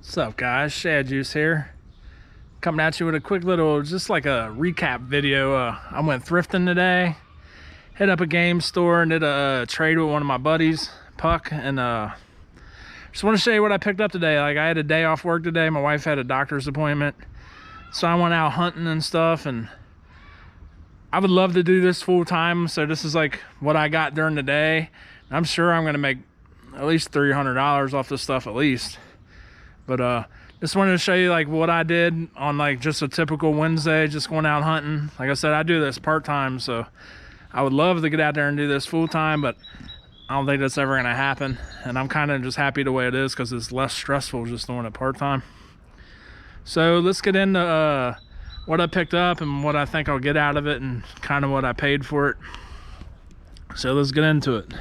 What's up, guys? Shadjuice here, coming at you with a quick little, just like a recap video. I went thrifting today, hit up a game store and did a trade with one of my buddies, Puck, and just want to show you what I picked up today. Like, I had a day off work today. My wife had a doctor's appointment, so I went out hunting and stuff, and I would love to do this full time. So this is like what I got during the day. I'm sure I'm gonna make at least $300 off this stuff at least. But just wanted to show you like what I did on like just a typical Wednesday, just going out hunting. Like I said, I do this part-time, so I would love to get out there and do this full-time, but I don't think that's ever gonna happen. And I'm kind of just happy the way it is because it's less stressful just doing it part-time. So let's get into what I picked up and what I think I'll get out of it and kind of what I paid for it. So let's get into it.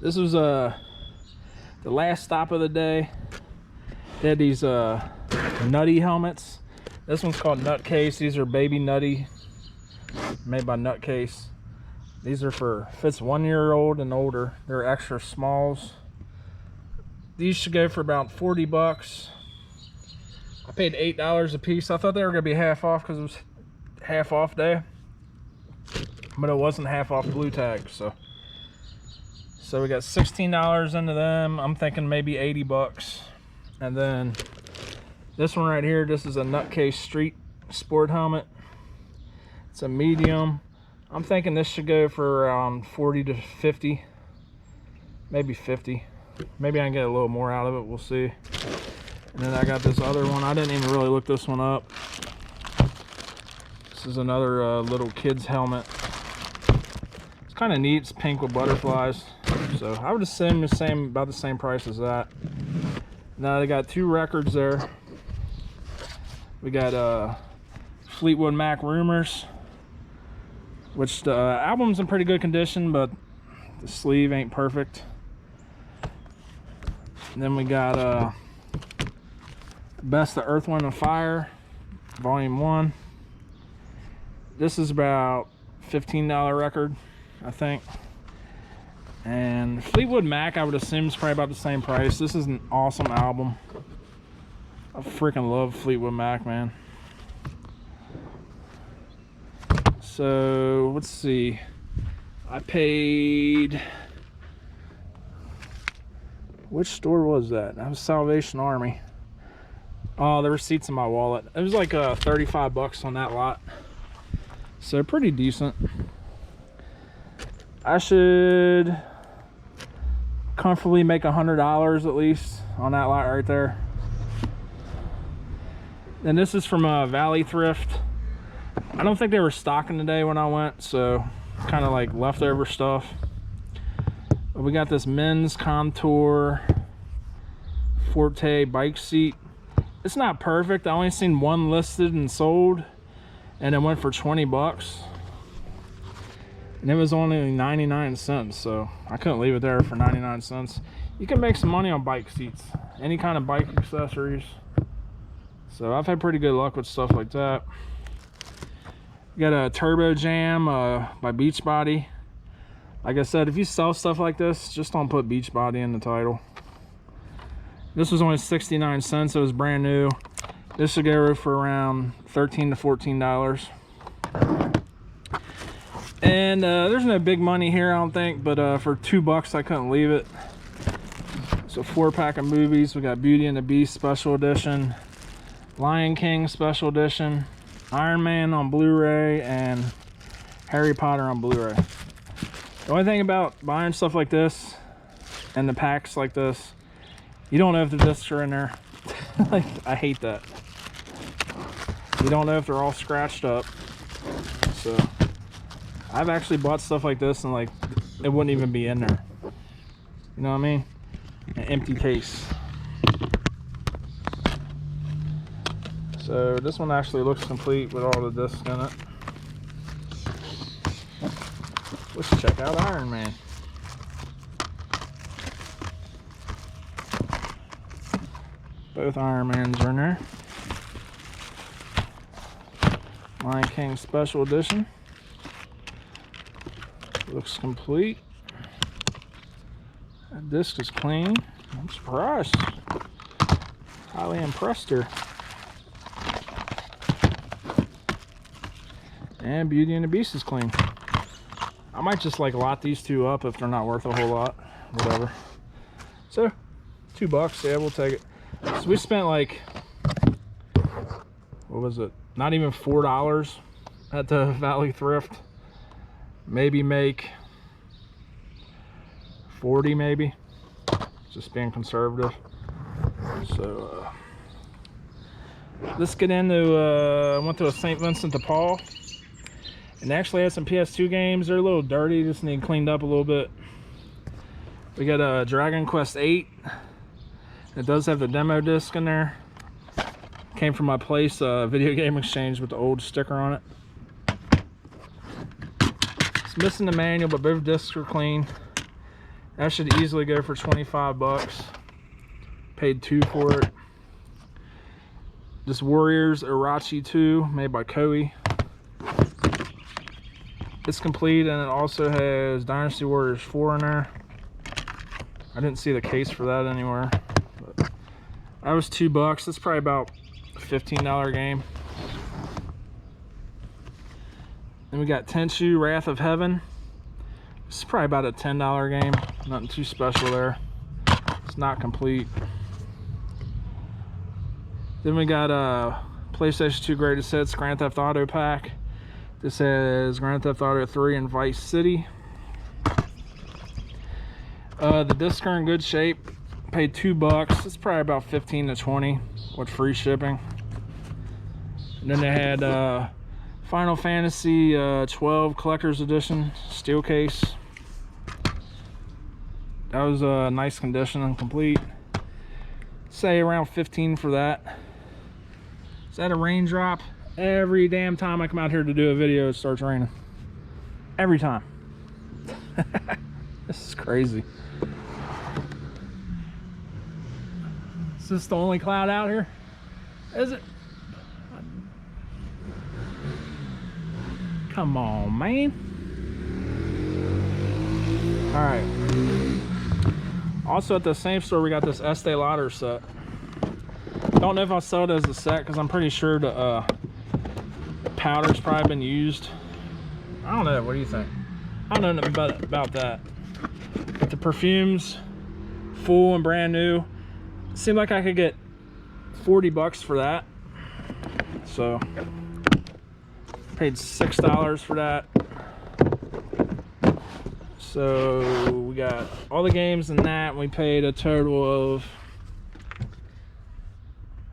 This was the last stop of the day. They had these nutty helmets. This one's called Nutcase. These are baby nutty, made by Nutcase. These are for fits 1 year old and older. They're extra smalls. These should go for about 40 bucks. I paid $8 a piece. I thought they were gonna be half off because it was half off day, but it wasn't half off blue tag. So we got $16 into them. I'm thinking maybe 80 bucks. And then this one right here, this is a Nutcase Street Sport helmet. It's a medium. I'm thinking this should go for around 40 to 50, maybe 50. Maybe I can get a little more out of it, we'll see. And then I got this other one. I didn't even really look this one up. This is another little kid's helmet. It's kind of neat. It's pink with butterflies. So I would assume about the same price as that. Now they got two records there. We got Fleetwood Mac Rumors, which the album's in pretty good condition, but the sleeve ain't perfect. And then we got Best of Earth, Wind and Fire, Volume 1. This is about $15 record, I think. And Fleetwood Mac, I would assume, is probably about the same price. This is an awesome album. I freaking love Fleetwood Mac, man. So let's see. I paid. Which store was that? That was Salvation Army. Oh, the receipt's in my wallet. It was like 35 bucks on that lot. So pretty decent. I should comfortably make $100 at least on that lot right there. And this is from Valley Thrift. I don't think they were stocking today when I went, so kind of like leftover stuff. But we got this men's Contour Forte bike seat. It's not perfect. I only seen one listed and sold, and it went for 20 bucks. And it was only 99 cents, so I couldn't leave it there for 99 cents. You can make some money on bike seats, any kind of bike accessories. So I've had pretty good luck with stuff like that. We got a Turbo Jam by Beachbody. Like I said, if you sell stuff like this, just don't put Beachbody in the title. This was only 69 cents. It was brand new. This should go for around $13 to $14. And there's no big money here, I don't think, but for $2 I couldn't leave it. So 4-pack of movies. We got Beauty and the Beast Special Edition, Lion King Special Edition, Iron Man on Blu-ray, and Harry Potter on Blu-ray. The only thing about buying stuff like this and the packs like this, you don't know if the discs are in there. Like, I hate that. You don't know if they're all scratched up. So I've actually bought stuff like this and like it wouldn't even be in there. You know what I mean? An empty case. So this one actually looks complete with all the discs in it. Let's check out Iron Man. Both Iron Mans are in there. Lion King Special Edition. Looks complete. That disc is clean. I'm surprised. Highly impressed her. And Beauty and the Beast is clean. I might just like lot these two up if they're not worth a whole lot. Whatever. So, $2. Yeah, we'll take it. So we spent like, what was it? Not even $4 at the Valley Thrift. Maybe make 40 maybe. Just being conservative. So let's get into went to a St. Vincent de Paul and actually had some PS2 games. They're a little dirty, just need cleaned up a little bit. We got a Dragon Quest 8. It does have the demo disc in there. Came from my place, Video Game Exchange, with the old sticker on it. It's missing the manual, but both discs are clean. That should easily go for 25 bucks. Paid $2 for it. This Warriors Irachi 2, made by Koei. It's complete, and it also has Dynasty Warriors 4 in there. I didn't see the case for that anywhere. But that was $2. That's probably about a $15 game. Then we got Tenchu Wrath of Heaven. This is probably about a $10 game. Nothing too special there. It's not complete. Then we got PlayStation 2 Greatest Hits Grand Theft Auto pack. This has Grand Theft Auto 3 and Vice City. The discs are in good shape. Paid $2. It's probably about 15 to 20 with free shipping. And then they had Final Fantasy 12 Collector's Edition steel case. That was a nice condition and complete. Say around 15 for that. Is that a raindrop? Every damn time I come out here to do a video, it starts raining. Every time. This is crazy. Is this the only cloud out here? Is it? Come on, man. All right. Also at the same store, we got this Estee Lauder set. Don't know if I'll sell it as a set because I'm pretty sure the powder's probably been used. I don't know. What do you think? I don't know nothing about that. But the perfume's full and brand new. Seemed like I could get 40 bucks for that. So paid $6 for that. So we got all the games in that, and we paid a total of,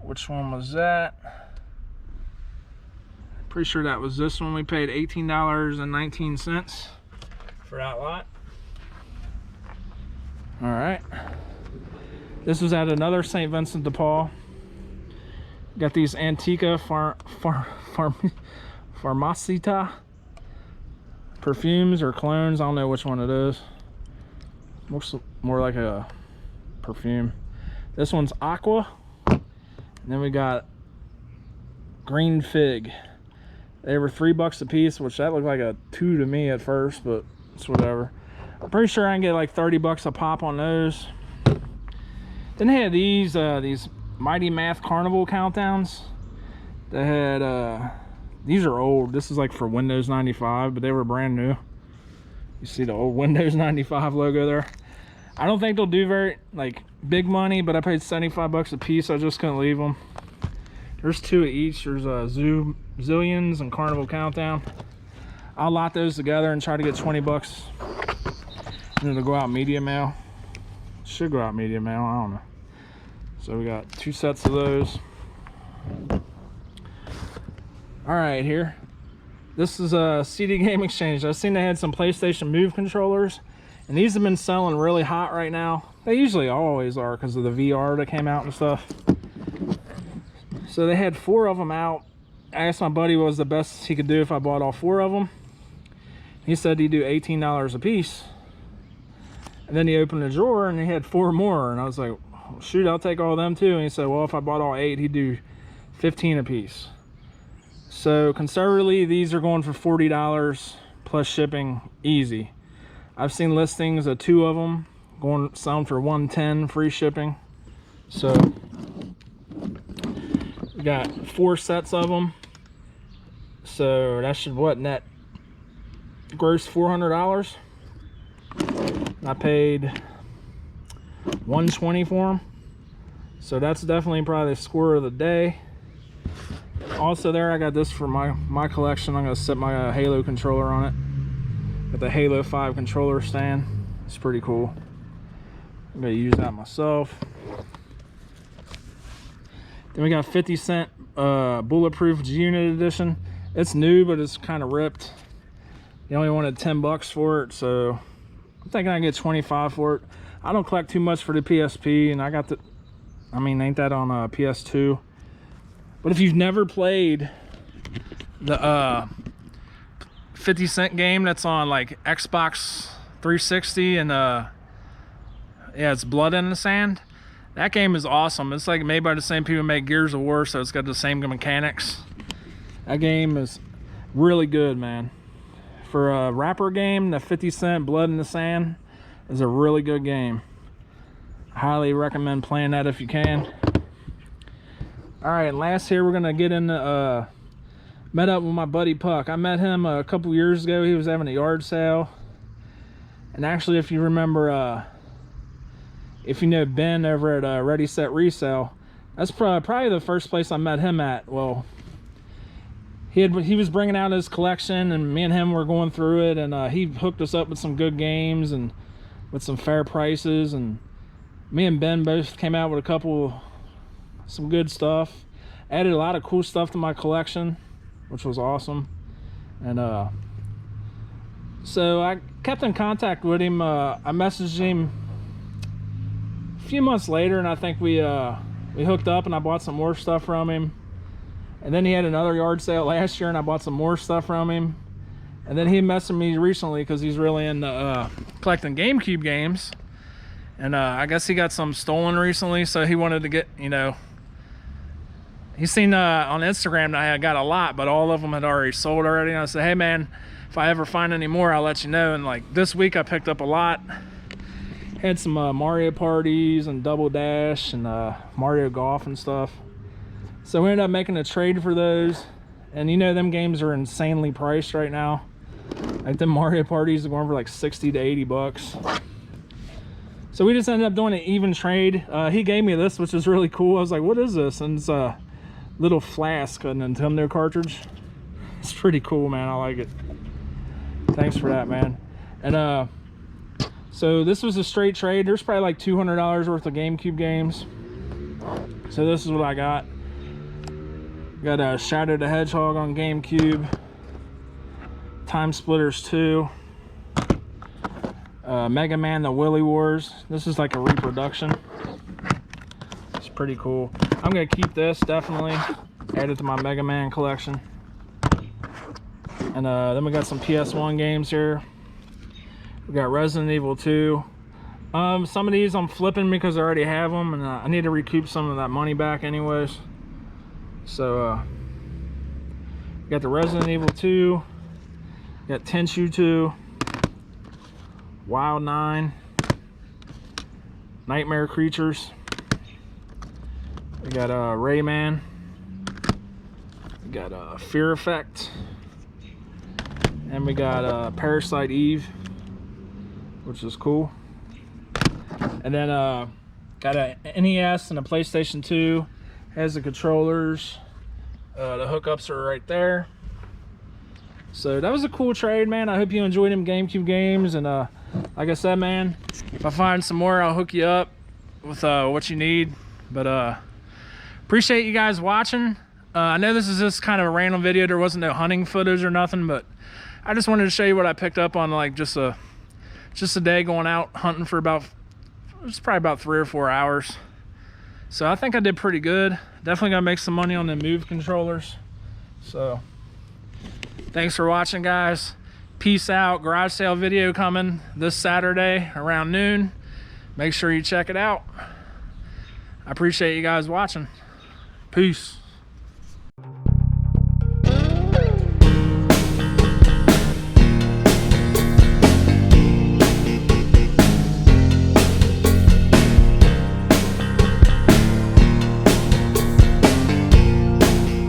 which one was that? Pretty sure that was this one. We paid $18.19 for that lot. All right. This was at another St. Vincent de Paul. Got these Antica Farmacita perfumes or clones. I don't know which one it is. Looks more like a perfume. This one's Aqua. And then we got Green Fig. They were $3 a piece, which that looked like a 2 to me at first, but it's whatever. I'm pretty sure I can get like 30 bucks a pop on those. Then they had these Mighty Math Carnival countdowns. They had these are old. This is like for Windows 95, but they were brand new. You see the old Windows 95 logo there. I don't think they'll do very like big money, but I paid 75 bucks a piece. I just couldn't leave them. There's 2 of each. There's Zillions and Carnival Countdown. I'll lot those together and try to get 20 bucks. And then it'll go out media mail. Should go out media mail, I don't know. So we got 2 sets of those. All right, here. This is a CD Game Exchange. I've seen they had some PlayStation Move controllers, and these have been selling really hot right now. They usually always are because of the VR that came out and stuff. So they had 4 of them out. I asked my buddy what was the best he could do if I bought all 4 of them. He said he'd do $18 a piece. And then he opened the drawer and he had 4 more, and I was like, oh, shoot, I'll take all of them too. And he said, well, if I bought all 8, he'd do 15 a piece. So conservatively, these are going for $40 plus shipping, easy. I've seen listings of 2 of them going selling for $110 free shipping. So we got 4 sets of them. So that should net gross $400. I paid $120 for them. So that's definitely probably the score of the day. Also there, I got this for my collection. I'm gonna set my Halo controller on it. Got the Halo 5 controller stand. It's pretty cool. I'm gonna use that myself. Then we got 50 cent bulletproof G-Unit edition. It's new, but it's kind of ripped. They only wanted 10 bucks for it, so I'm thinking I can get 25 for it. I don't collect too much for the PSP, and I got the, I mean, ain't that on PS2? But if you've never played the 50 cent game that's on like Xbox 360 and yeah, it's Blood in the Sand, that game is awesome. It's like made by the same people who make Gears of War, so it's got the same mechanics. That game is really good, man. For a rapper game, the 50 cent Blood in the Sand is a really good game. I highly recommend playing that if you can. All right, and last here we're gonna get into met up with my buddy Puck. I met him a couple years ago. He was having a yard sale, and actually, if you remember, if you know Ben over at Ready Set Resale, that's probably the first place I met him at. Well, he was bringing out his collection, and me and him were going through it, and he hooked us up with some good games and with some fair prices, and me and Ben both came out with some good stuff. Added a lot of cool stuff to my collection, which was awesome. And so I kept in contact with him. I messaged him a few months later, and I think we hooked up, and I bought some more stuff from him. And then he had another yard sale last year, and I bought some more stuff from him. And then he messaged me recently because he's really into collecting GameCube games. And I guess he got some stolen recently, so he wanted to get, you know, he's seen on Instagram that I got a lot, but all of them had already sold already. And I said, hey man, if I ever find any more, I'll let you know. And like this week I picked up a lot. Had some Mario parties and Double Dash and Mario Golf and stuff. So we ended up making a trade for those. And you know, them games are insanely priced right now. Like them Mario parties are going for like 60 to 80 bucks. So we just ended up doing an even trade. He gave me this, which is really cool. I was like, what is this? And it's a little flask, a Nintendo cartridge. It's pretty cool, man. I like it. Thanks for that, man. And so this was a straight trade. There's probably like $200 worth of GameCube games. So this is what I got. Got a Shadow the Hedgehog on GameCube. Time Splitters 2. Mega Man the Willy Wars. This is like a reproduction. It's pretty cool. I'm gonna keep this, definitely. Add it to my Mega Man collection. And then we got some PS1 games here. We got Resident Evil 2. Some of these I'm flipping because I already have them, and I need to recoup some of that money back anyways. So we got the Resident Evil 2. We got Tenchu 2. Wild 9, Nightmare Creatures. We got Rayman. We got Fear Effect, and we got Parasite Eve, which is cool. And then got a NES and a PlayStation 2. Has the controllers. The hookups are right there. So that was a cool trade, man. I hope you enjoyed them GameCube games, and like I said, man, if I find some more, I'll hook you up with what you need. But appreciate you guys watching. I know this is just kind of a random video. There wasn't no hunting footage or nothing, but I just wanted to show you what I picked up on like just a day going out hunting for it's probably about 3 or 4 hours. So I think I did pretty good. Definitely gonna make some money on the Move controllers. So thanks for watching, guys. Peace out. Garage sale video coming this Saturday around noon. Make sure you check it out. I appreciate you guys watching. Peace.